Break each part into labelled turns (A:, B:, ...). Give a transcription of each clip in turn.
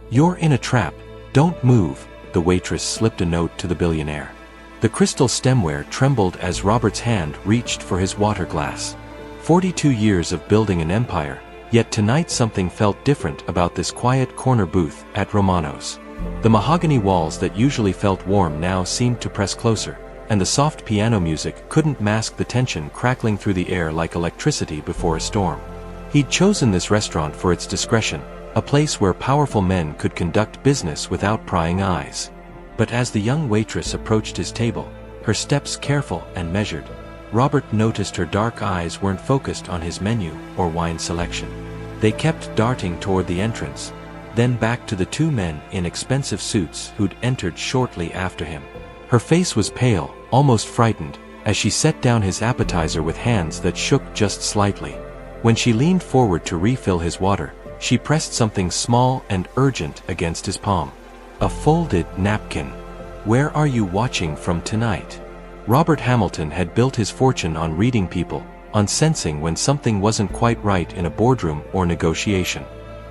A: "You're in a trap, don't move," the waitress slipped a note to the billionaire. The crystal stemware trembled as Robert's hand reached for his water glass. 42 years of building an empire, yet tonight something felt different about this quiet corner booth at Romano's. The mahogany walls that usually felt warm now seemed to press closer, and the soft piano music couldn't mask the tension crackling through the air like electricity before a storm. He'd chosen this restaurant for its discretion, a place where powerful men could conduct business without prying eyes. But as the young waitress approached his table, her steps careful and measured, Robert noticed her dark eyes weren't focused on his menu or wine selection. They kept darting toward the entrance, then back to the two men in expensive suits who'd entered shortly after him. Her face was pale, almost frightened, as she set down his appetizer with hands that shook just slightly. When she leaned forward to refill his water, she pressed something small and urgent against his palm. A folded napkin. "Where are you watching from tonight?" Robert Hamilton had built his fortune on reading people, on sensing when something wasn't quite right in a boardroom or negotiation.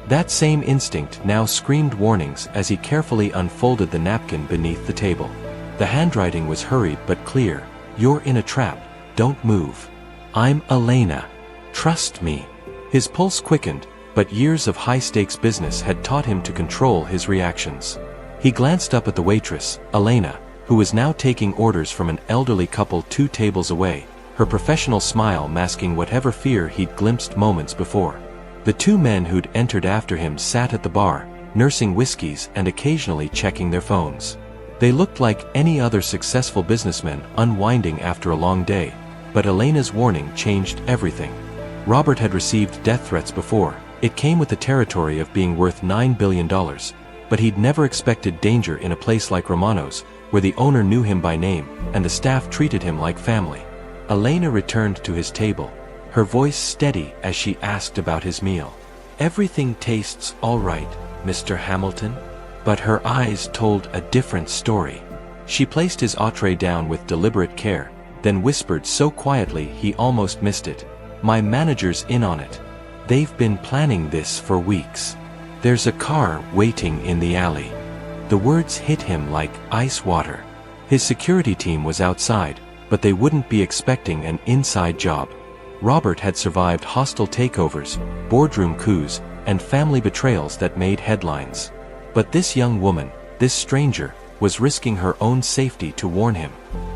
A: That same instinct now screamed warnings as he carefully unfolded the napkin beneath the table. The handwriting was hurried but clear. "You're in a trap, don't move. I'm Elena. Trust me." His pulse quickened, but years of high-stakes business had taught him to control his reactions. He glanced up at the waitress, Elena, who was now taking orders from an elderly couple 2 tables away, her professional smile masking whatever fear he'd glimpsed moments before. The 2 men who'd entered after him sat at the bar, nursing whiskeys and occasionally checking their phones. They looked like any other successful businessmen unwinding after a long day, but Elena's warning changed everything. Robert had received death threats before. It came with the territory of being worth $9 billion. But he'd never expected danger in a place like Romano's, where the owner knew him by name, and the staff treated him like family. Elena returned to his table, her voice steady as she asked about his meal. "Everything tastes all right, Mr. Hamilton?" But her eyes told a different story. She placed his entree down with deliberate care, then whispered so quietly he almost missed it. "My manager's in on it. They've been planning this for weeks. There's a car waiting in the alley." The words hit him like ice water. His security team was outside, but they wouldn't be expecting an inside job. Robert had survived hostile takeovers, boardroom coups, and family betrayals that made headlines. But this young woman, this stranger, was risking her own safety to warn him.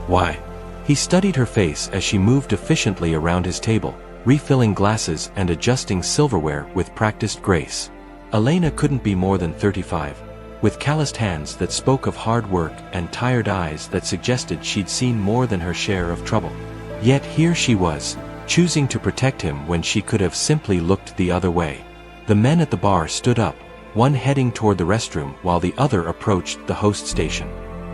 A: Why? He studied her face as she moved efficiently around his table, refilling glasses and adjusting silverware with practiced grace. Elena couldn't be more than 35, with calloused hands that spoke of hard work and tired eyes that suggested she'd seen more than her share of trouble. Yet here she was, choosing to protect him when she could have simply looked the other way. The men at the bar stood up, one heading toward the restroom while the other approached the host station.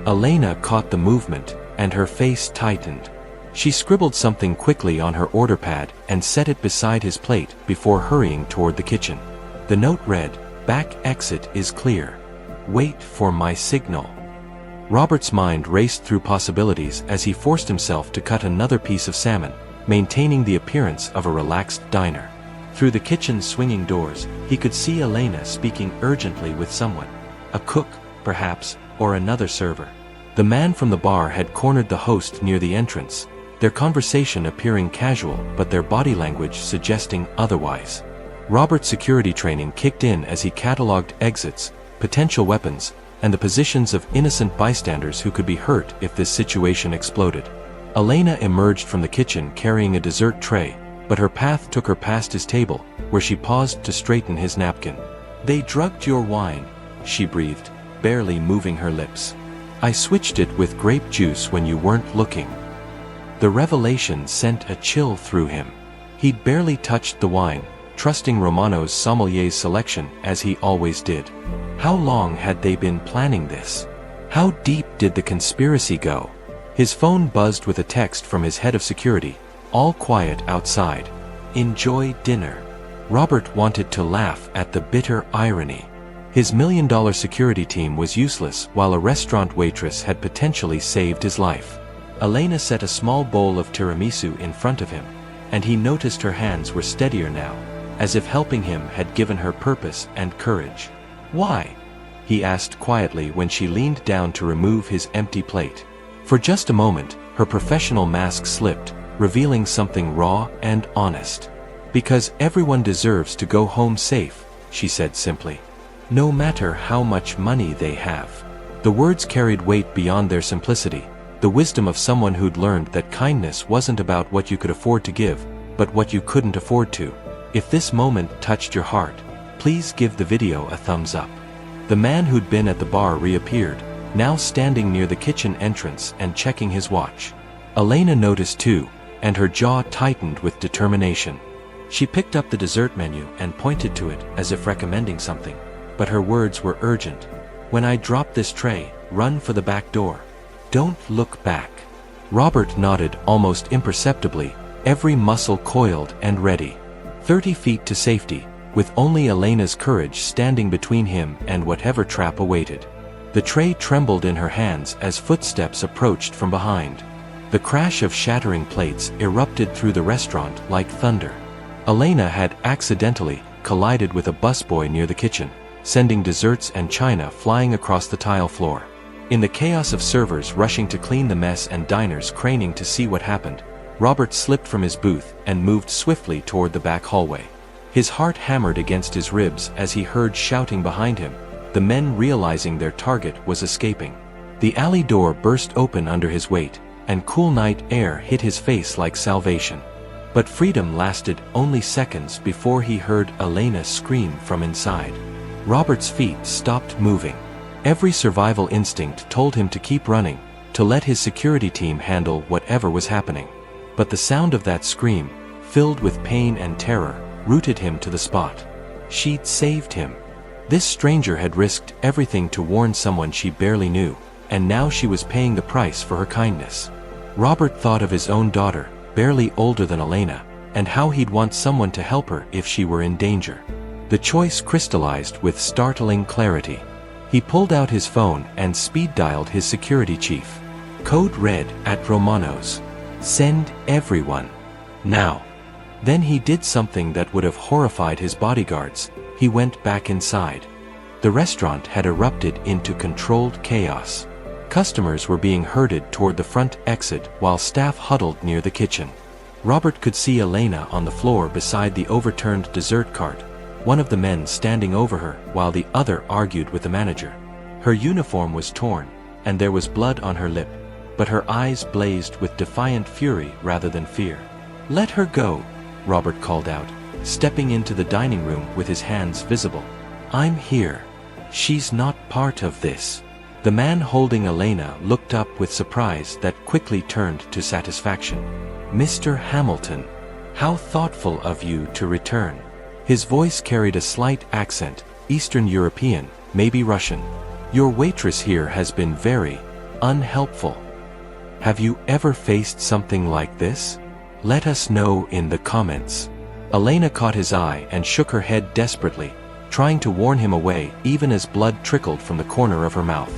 A: Elena caught the movement, and her face tightened. She scribbled something quickly on her order pad and set it beside his plate before hurrying toward the kitchen. The note read, "Back exit is clear. Wait for my signal." Robert's mind raced through possibilities as he forced himself to cut another piece of salmon, maintaining the appearance of a relaxed diner. Through the kitchen's swinging doors, he could see Elena speaking urgently with someone. A cook, perhaps, or another server. The man from the bar had cornered the host near the entrance, their conversation appearing casual but their body language suggesting otherwise. Robert's security training kicked in as he cataloged exits, potential weapons, and the positions of innocent bystanders who could be hurt if this situation exploded. Elena emerged from the kitchen carrying a dessert tray, but her path took her past his table, where she paused to straighten his napkin. "They drugged your wine," she breathed, barely moving her lips. "I switched it with grape juice when you weren't looking." The revelation sent a chill through him. He'd barely touched the wine, trusting Romano's sommelier's selection as he always did. How long had they been planning this? How deep did the conspiracy go? His phone buzzed with a text from his head of security, "All quiet outside. Enjoy dinner." Robert wanted to laugh at the bitter irony. His $1 million security team was useless while a restaurant waitress had potentially saved his life. Elena set a small bowl of tiramisu in front of him, and he noticed her hands were steadier now, as if helping him had given her purpose and courage. Why? he asked quietly when she leaned down to remove his empty plate. For just a moment, her professional mask slipped, revealing something raw and honest. "Because everyone deserves to go home safe," she said simply. "No matter how much money they have." The words carried weight beyond their simplicity, the wisdom of someone who'd learned that kindness wasn't about what you could afford to give, but what you couldn't afford to. If this moment touched your heart, please give the video a thumbs up. The man who'd been at the bar reappeared, now standing near the kitchen entrance and checking his watch. Elena noticed too, and her jaw tightened with determination. She picked up the dessert menu and pointed to it as if recommending something, but her words were urgent. "When I drop this tray, run for the back door. Don't look back." Robert nodded almost imperceptibly, every muscle coiled and ready. 30 feet to safety, with only Elena's courage standing between him and whatever trap awaited. The tray trembled in her hands as footsteps approached from behind. The crash of shattering plates erupted through the restaurant like thunder. Elena had accidentally collided with a busboy near the kitchen, sending desserts and china flying across the tile floor. In the chaos of servers rushing to clean the mess and diners craning to see what happened, Robert slipped from his booth and moved swiftly toward the back hallway. His heart hammered against his ribs as he heard shouting behind him, the men realizing their target was escaping. The alley door burst open under his weight, and cool night air hit his face like salvation. But freedom lasted only seconds before he heard Elena scream from inside. Robert's feet stopped moving. Every survival instinct told him to keep running, to let his security team handle whatever was happening. But the sound of that scream, filled with pain and terror, rooted him to the spot. She'd saved him. This stranger had risked everything to warn someone she barely knew, and now she was paying the price for her kindness. Robert thought of his own daughter, barely older than Elena, and how he'd want someone to help her if she were in danger. The choice crystallized with startling clarity. He pulled out his phone and speed-dialed his security chief. Code red at Romano's. "Send everyone. Now." Then he did something that would have horrified his bodyguards. He went back inside. The restaurant had erupted into controlled chaos. Customers were being herded toward the front exit while staff huddled near the kitchen. Robert could see Elena on the floor beside the overturned dessert cart, one of the men standing over her while the other argued with the manager. Her uniform was torn, and there was blood on her lip, but her eyes blazed with defiant fury rather than fear. "Let her go," Robert called out, stepping into the dining room with his hands visible. "I'm here. She's not part of this." The man holding Elena looked up with surprise that quickly turned to satisfaction. "Mr. Hamilton, how thoughtful of you to return." His voice carried a slight accent, Eastern European, maybe Russian. "Your waitress here has been very unhelpful. Have you ever faced something like this? Let us know in the comments." Elena caught his eye and shook her head desperately, trying to warn him away even as blood trickled from the corner of her mouth.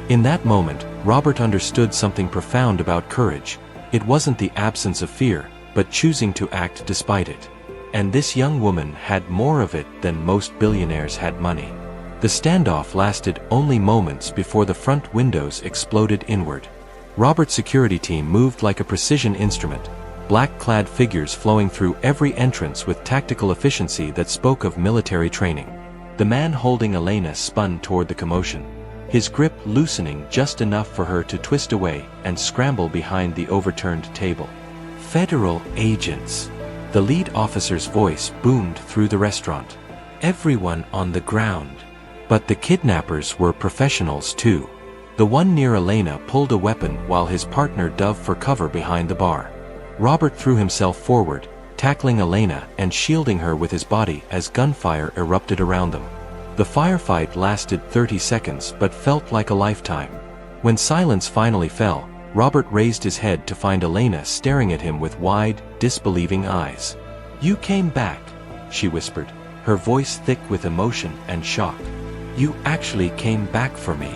A: In that moment, Robert understood something profound about courage. It wasn't the absence of fear, but choosing to act despite it. And this young woman had more of it than most billionaires had money. The standoff lasted only moments before the front windows exploded inward. Robert's security team moved like a precision instrument, black-clad figures flowing through every entrance with tactical efficiency that spoke of military training. The man holding Elena spun toward the commotion, his grip loosening just enough for her to twist away and scramble behind the overturned table. "Federal agents!" The lead officer's voice boomed through the restaurant. "Everyone on the ground." But the kidnappers were professionals too. The one near Elena pulled a weapon while his partner dove for cover behind the bar. Robert threw himself forward, tackling Elena and shielding her with his body as gunfire erupted around them. The firefight lasted 30 seconds but felt like a lifetime. When silence finally fell, Robert raised his head to find Elena staring at him with wide, disbelieving eyes. "You came back," she whispered, her voice thick with emotion and shock. "You actually came back for me."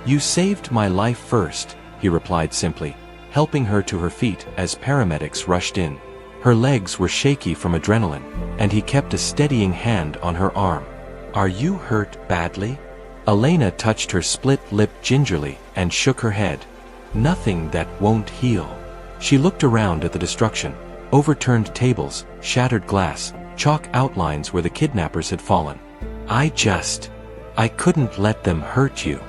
A: "You saved my life first," he replied simply, helping her to her feet as paramedics rushed in. Her legs were shaky from adrenaline, and he kept a steadying hand on her arm. "Are you hurt badly?" Elena touched her split lip gingerly and shook her head. Nothing that won't heal. She looked around at the destruction. Overturned tables, shattered glass, chalk outlines where the kidnappers had fallen. I couldn't let them hurt you.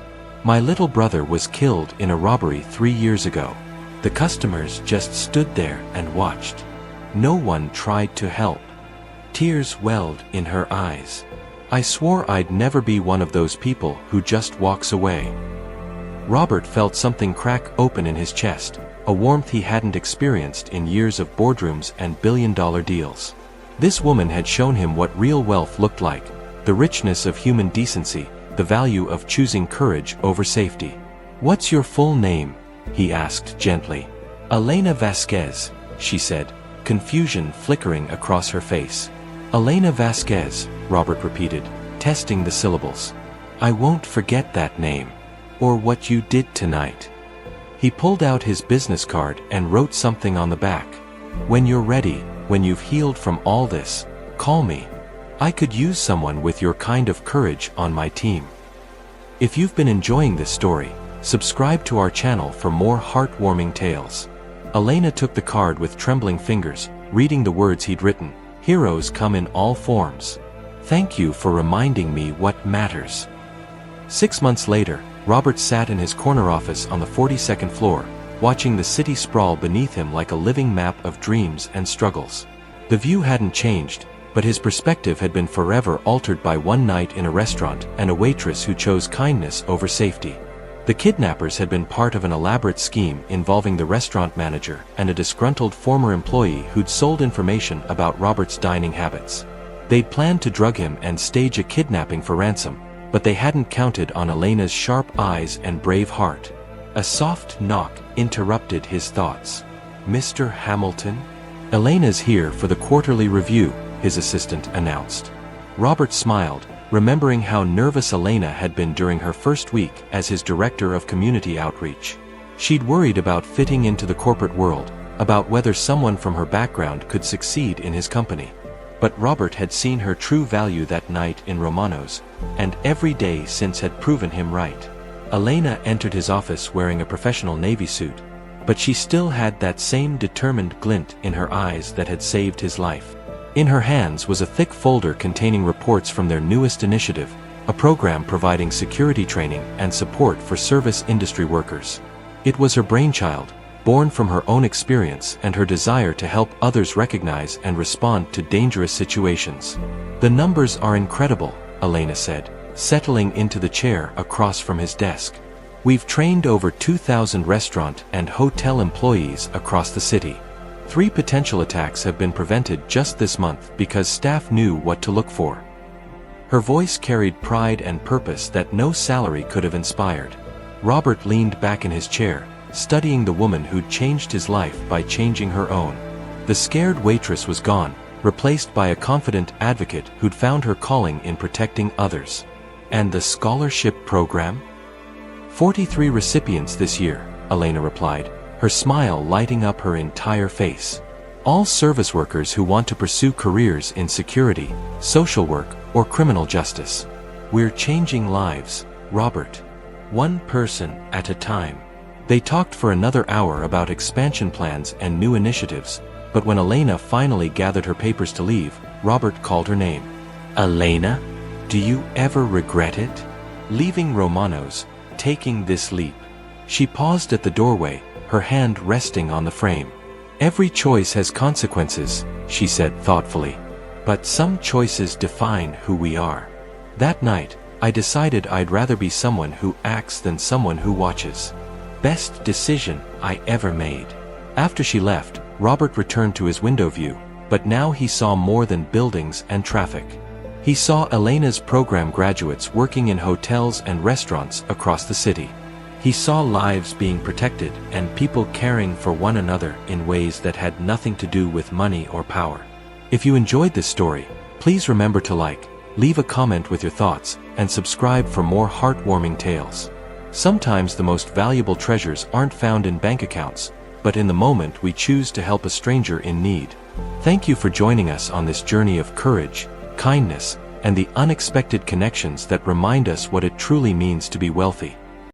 A: My little brother was killed in a robbery 3 years ago. The customers just stood there and watched. No one tried to help. Tears welled in her eyes. I swore I'd never be one of those people who just walks away. Robert felt something crack open in his chest, a warmth he hadn't experienced in years of boardrooms and billion-dollar deals. This woman had shown him what real wealth looked like, the richness of human decency, the value of choosing courage over safety. "What's your full name?" he asked gently. "Elena Vasquez," she said, confusion flickering across her face. "Elena Vasquez," Robert repeated, testing the syllables. "I won't forget that name. Or what you did tonight." He pulled out his business card and wrote something on the back. "When you're ready, when you've healed from all this, call me. I could use someone with your kind of courage on my team." If you've been enjoying this story, subscribe to our channel for more heartwarming tales. Elena took the card with trembling fingers, reading the words he'd written. "Heroes come in all forms. Thank you for reminding me what matters." 6 months later, Robert sat in his corner office on the 42nd floor, watching the city sprawl beneath him like a living map of dreams and struggles. The view hadn't changed, but his perspective had been forever altered by one night in a restaurant and a waitress who chose kindness over safety. The kidnappers had been part of an elaborate scheme involving the restaurant manager and a disgruntled former employee who'd sold information about Robert's dining habits. They'd planned to drug him and stage a kidnapping for ransom, but they hadn't counted on Elena's sharp eyes and brave heart. A soft knock interrupted his thoughts. "Mr. Hamilton?" "Elena's here for the quarterly review," his assistant announced. Robert smiled, remembering how nervous Elena had been during her first week as his director of community outreach. She'd worried about fitting into the corporate world, about whether someone from her background could succeed in his company. But Robert had seen her true value that night in Romano's, and every day since had proven him right. Elena entered his office wearing a professional navy suit, but she still had that same determined glint in her eyes that had saved his life. In her hands was a thick folder containing reports from their newest initiative, a program providing security training and support for service industry workers. It was her brainchild, born from her own experience and her desire to help others recognize and respond to dangerous situations. "The numbers are incredible," Elena said, settling into the chair across from his desk. "We've trained over 2,000 restaurant and hotel employees across the city. 3 potential attacks have been prevented just this month because staff knew what to look for." Her voice carried pride and purpose that no salary could have inspired. Robert leaned back in his chair, studying the woman who'd changed his life by changing her own. The scared waitress was gone, replaced by a confident advocate who'd found her calling in protecting others. "And the scholarship program?" 43 recipients this year, Elena replied, her smile lighting up her entire face. "All service workers who want to pursue careers in security, social work, or criminal justice. We're changing lives, Robert. One person at a time." They talked for another hour about expansion plans and new initiatives, but when Elena finally gathered her papers to leave, Robert called her name. "Elena, do you ever regret it? Leaving Romano's, taking this leap?" She paused at the doorway, her hand resting on the frame. "Every choice has consequences," she said thoughtfully. "But some choices define who we are. That night, I decided I'd rather be someone who acts than someone who watches. Best decision I ever made." After she left, Robert returned to his window view, but now he saw more than buildings and traffic. He saw Elena's program graduates working in hotels and restaurants across the city. He saw lives being protected and people caring for one another in ways that had nothing to do with money or power. If you enjoyed this story, please remember to like, leave a comment with your thoughts, and subscribe for more heartwarming tales. Sometimes the most valuable treasures aren't found in bank accounts, but in the moment we choose to help a stranger in need. Thank you for joining us on this journey of courage, kindness, and the unexpected connections that remind us what it truly means to be wealthy.